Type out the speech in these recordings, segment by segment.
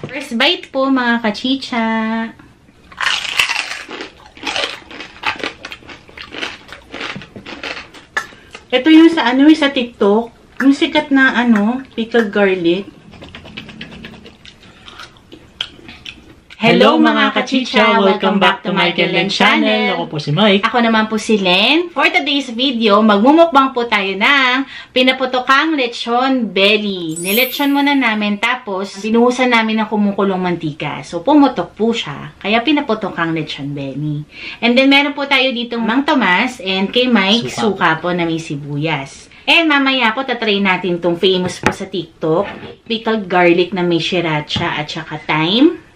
First bite po mga kachicha. Ito yung sa sa TikTok, yung sikat na pickled garlic. Hello mga kachicha! Welcome back to my Len channel. Ako po si Mike. Ako naman po si Len. For today's video, magmumukbang po tayo ng pinaputokang lechon belly. Nilechon muna namin tapos binuhusan namin ng kumukulong mantika. So pumutok po siya. Kaya pinaputokang lechon belly. And then meron po tayo ditong Mang Tomas and kay Mike suka po na may sibuyas. And mamaya po tatry natin tong famous po sa TikTok, pickled garlic na may sriracha at saka thyme.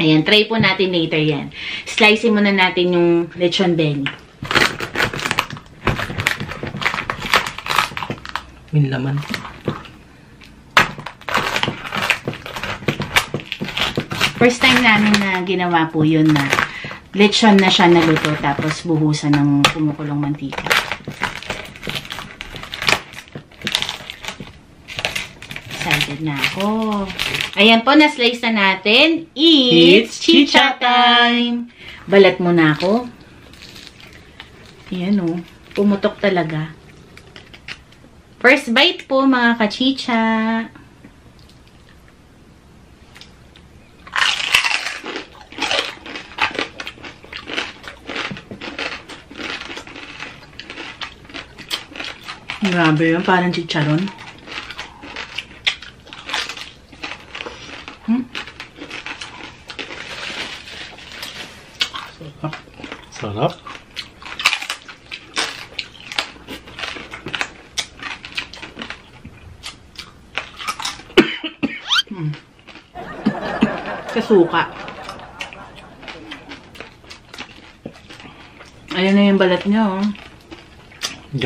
Ayan, try po natin later yan. Slicein muna natin yung lechon belly. May laman. First time namin na ginawa po yun na lechon na siya naluto tapos buhusan ng kumukulong mantika. Excited na ako. Ayan po, na-slice na natin. It's chicha time! Balat muna ako. Ayan o. Pumutok talaga. First bite po mga kachicha. Grabe yun. Parang chicharon. Sarap. Kasuka. Ayan na yung balat niya, oh.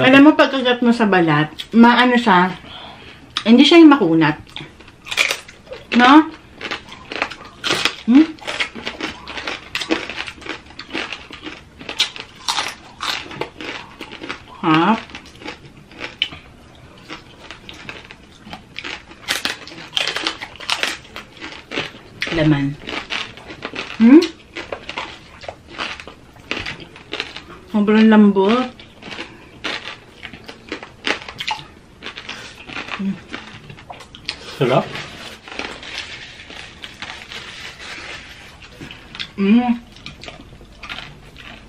Alam mo, pagkagat mo sa balat, maano siya, hindi siya yung makunat. No? Ha? Laman. Sobrang lambot. Sarap.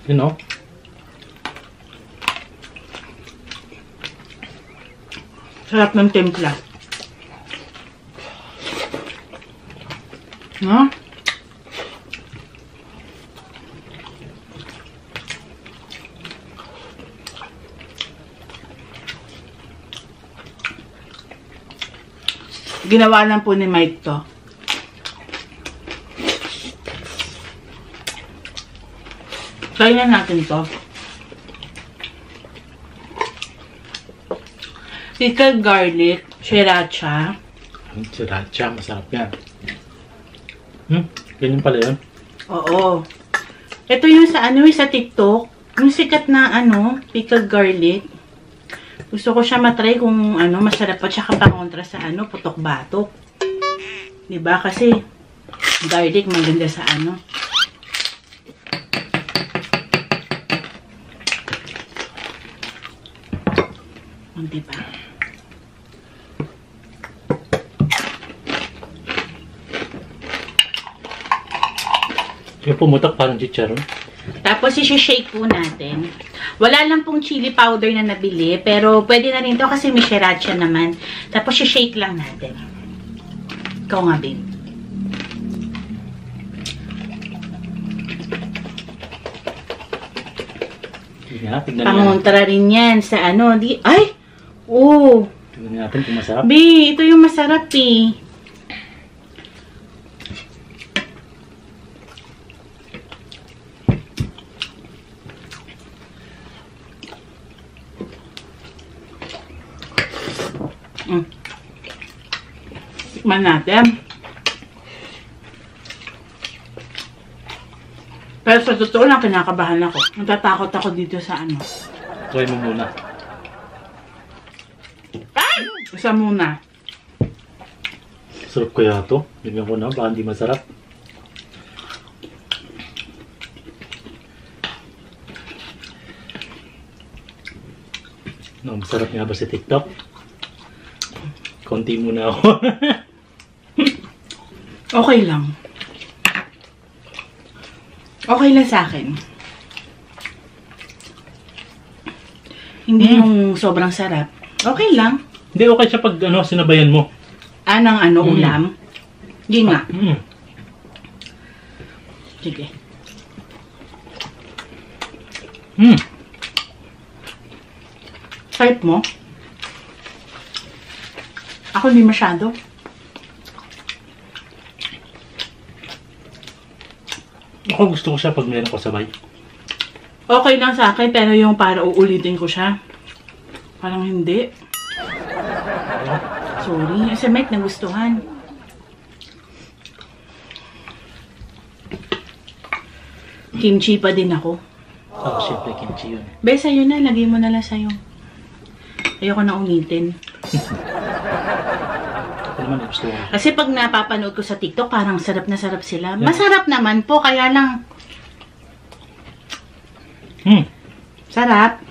You know? Sarap ng timpla. No? Ginawa lang po ni Mike to. Try na natin to. Pickled garlic, sriracha. Sriracha, masarap yan. Ganyan pala yun? Oo. Ito yung sa sa TikTok, yung sikat na pickled garlic. Gusto ko siya matry kung masarap pa siya kapangontra sa putok-batok. Diba? Kasi garlic maganda sa diba? Yung pumutok parang chicharon. Tapos, isi-shake po natin. Wala lang pong chili powder na nabili, pero pwede na rin to kasi may sriracha naman. Tapos, isi-shake lang natin. Ikaw nga, babe. Pangontra rin yan sa ay! Oh! Tingnan natin kung masarap. Babe, ito yung masarap eh. Tikman natin. Pero sa totoo lang, kinakabahan ako. Natatakot ako dito sa ano. Try mo muna. Isa muna. Sarap kaya to. Tingnan ko na, baka hindi masarap. No, masarap nga ba si TikTok? Konti muna ako. Okay lang. Okay lang sa akin. Hindi yung sobrang sarap. Okay lang. Hindi, okay siya pag ano, sinabayan mo. Anong ano, ulam? Hindi nga. Sige. Type mo? Ako hindi masyado. Ako gusto ko siya pag meron ko sabay. Okay lang sa akin, pero yung para uulitin ko siya. Parang hindi. Sorry, sa Mike nagustuhan. Kimchi pa din ako. Oo, syempre kimchi yun. Be, sa'yo na. Lagay mo na lang sa'yo. Ayoko na ulitin. Ako naman gusto ko. Kasi pag napapanood ko sa TikTok, parang sarap na sarap sila. Masarap naman po, kaya lang sarap.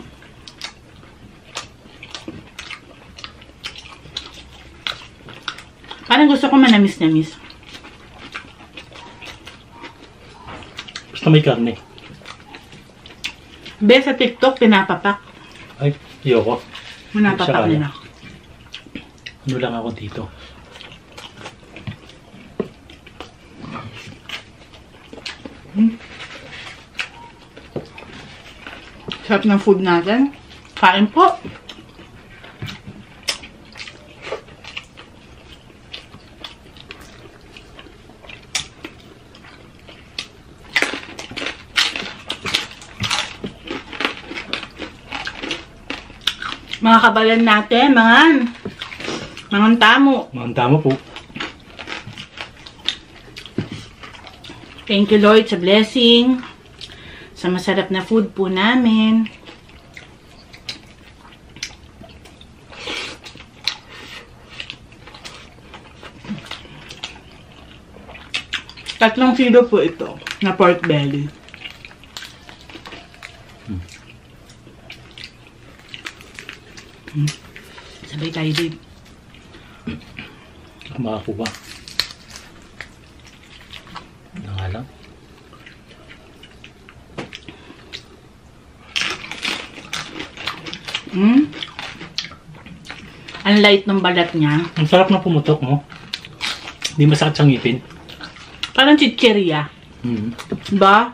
Parang gusto ko manamis-namis. Basta may karne. Be, sa TikTok, pinapapak. Ay, ayoko. Manapapak nila. Ano lang ako dito. Sarap ng food natin. Kain po. Mga kabalan natin, mga tamo. Mga tama po. Thank you Lord sa blessing, sa masarap na food po namin. Tatlong kilo po ito na pork belly. Sabay tayo din. Makakuha. Ano nga lang. Ang light ng balat niya. Ang sarap na pumutok mo. Hindi masakit sa ngipin. Parang chicheria. Ba?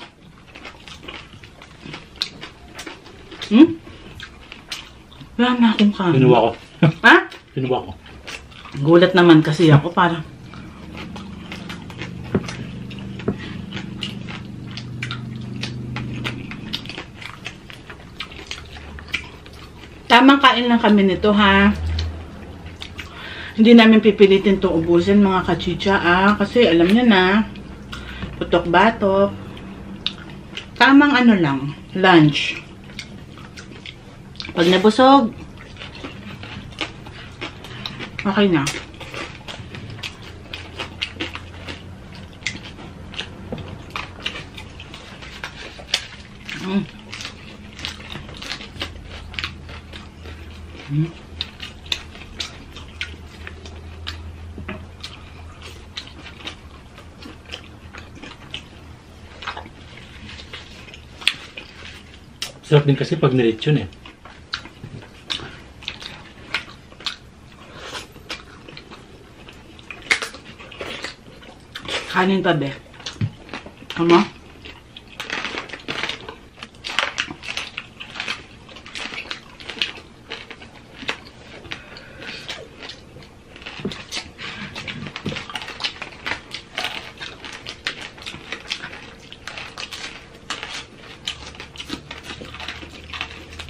Wala na akong kain. Pinuha ko. Ha? Pinuha ko. Gulat naman kasi ako. Parang tamang kain lang kami nito, ha? Hindi namin pipilitin itong ubusin, mga kachicha, kasi alam niyo na, putok-batok. Tamang ano lang, lunch. Pag nabusog, okay na. Sarap din kasi pag nilitsyon eh. Kanin pa, be. Ano?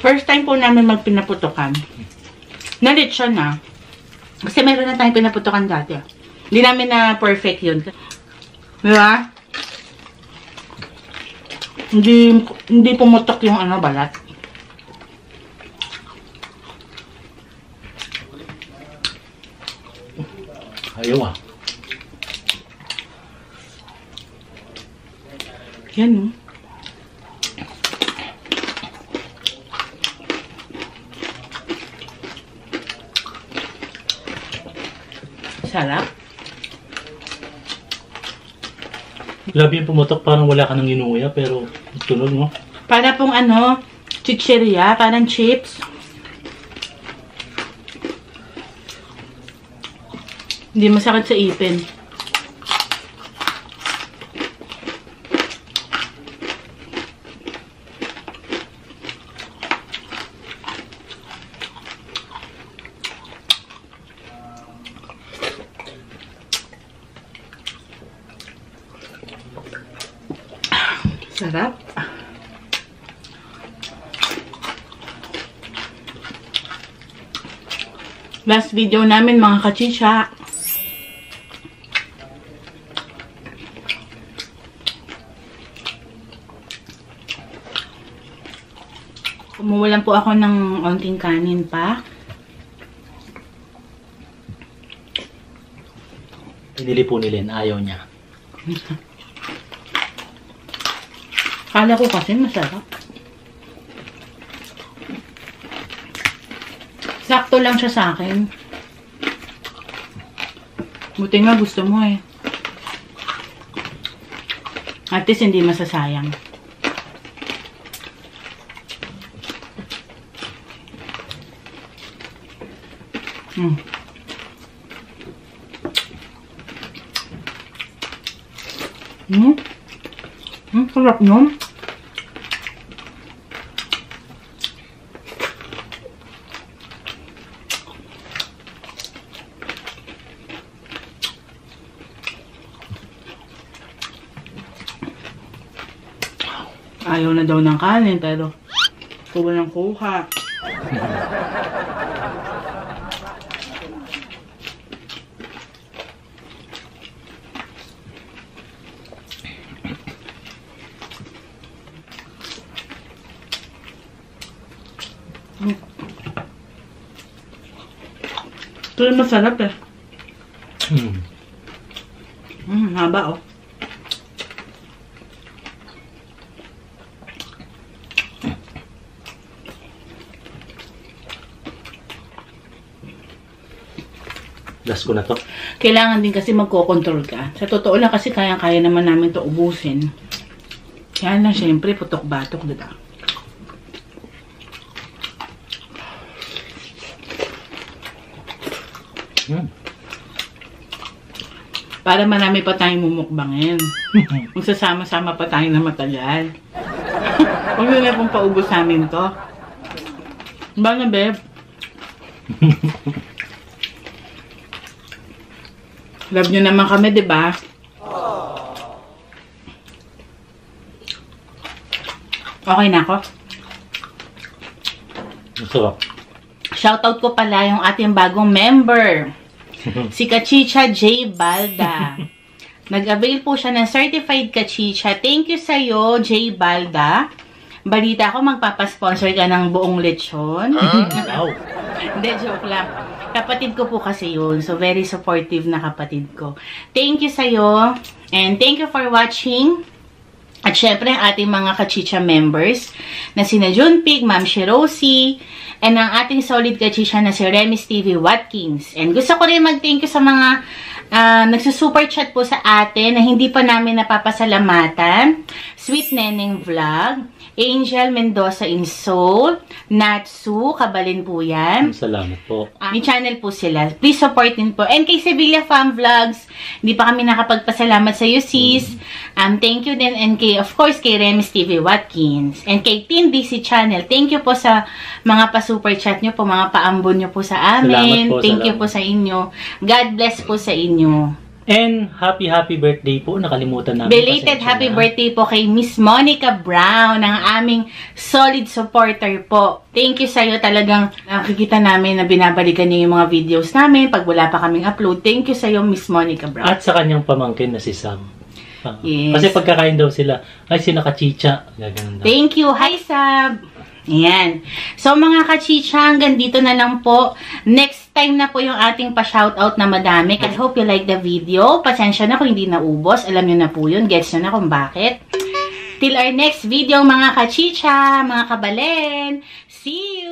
First time po namin magpinaputokan. Na-lechon na. Kasi meron na tayong pinaputokan dati. Hindi namin na perfect yun. Diba? Hindi pumutok yung ano, balat. Ayaw ah. Yan, no? Sarap. Grabe yung pumutok, parang wala ka nang inuya, pero tunog mo. Para pong ano, chicheria, parang chips. Hindi masakit sa ipin. Sarap. Last video namin mga kachicha. Kumuwalan po ako ng onting kanin pa. Pinili po ni Len, ayaw niya. Kala ko kasi masarap. Sakto lang siya sa akin. Buti nga gusto mo eh. At least hindi masasayang. Sarap nun. Ayaw na daw ng kanin, pero kuha ng kuha. Ito yung masarap eh. Haba oh. Last ko na to. Kailangan din kasi magko-control ka. Sa totoo lang kasi kaya-kaya naman namin to ubusin. Kaya na syempre putok-batok, diba? Para marami pa tayong mumukbangin. Magsasama-sama pa tayo na matagal. Huwag na pong paubos namin to. Ba na, Beb? Love nyo naman kami, diba? Okay na ako? Masarap. Shoutout ko pala yung ating bagong member. Si Kachicha J. Balda. Nag-avail po siya ng certified kachicha. Thank you sa'yo, J. Balda. Balita ko, magpapasponsor ka ng buong lechon. Wow. Hindi, joke lang. Kapatid ko po kasi yun. So, very supportive na kapatid ko. Thank you sa'yo. And thank you for watching. At syempre, ang ating mga kachicha members na sina Junpig, Ma'am Shirosi, and ang ating solid kachicha na si Remis TV Watkins. And gusto ko rin mag-thank you sa mga nagsusuper chat po sa atin na hindi pa namin napapasalamatan. Sweet Neneng Vlog, Angel Mendoza in Seoul, Natsu, Kabalin po yan. Salamat po. May channel po sila. Please support din po. And kay Sevilla Fam Vlogs, hindi pa kami nakapagpasalamat sa iyo, sis. Thank you din. And kay, of course, kay Remis TV Watkins. And kay Team DC Channel, thank you po sa mga pa-super chat nyo po, mga paambon nyo po sa amin. Salamat po, thank you salamat po sa inyo. God bless po sa inyo. And happy birthday po. Nakalimutan namin. Belated Pasensya happy na. birthday po kay Miss Monica Brown, ang aming solid supporter po. Thank you sa'yo. Talagang nakikita namin na binabalikan niyo yung mga videos namin pag wala pa kaming upload. Thank you sa'yo, Miss Monica Brown. At sa kanyang pamangkin na si Sam. Yes. Kasi pagkakain daw sila, ay sinakachicha. Gaganon daw. Thank you. Hi, Sab! Ayan. So, mga kachicha, hanggang dito na lang po. Next time na po yung ating pa-shoutout na madami. I hope you like the video. Pasensya na kung hindi naubos. Alam nyo na po yun. Gets nyo na kung bakit. Till our next video, mga kachicha, mga kabalen. See you!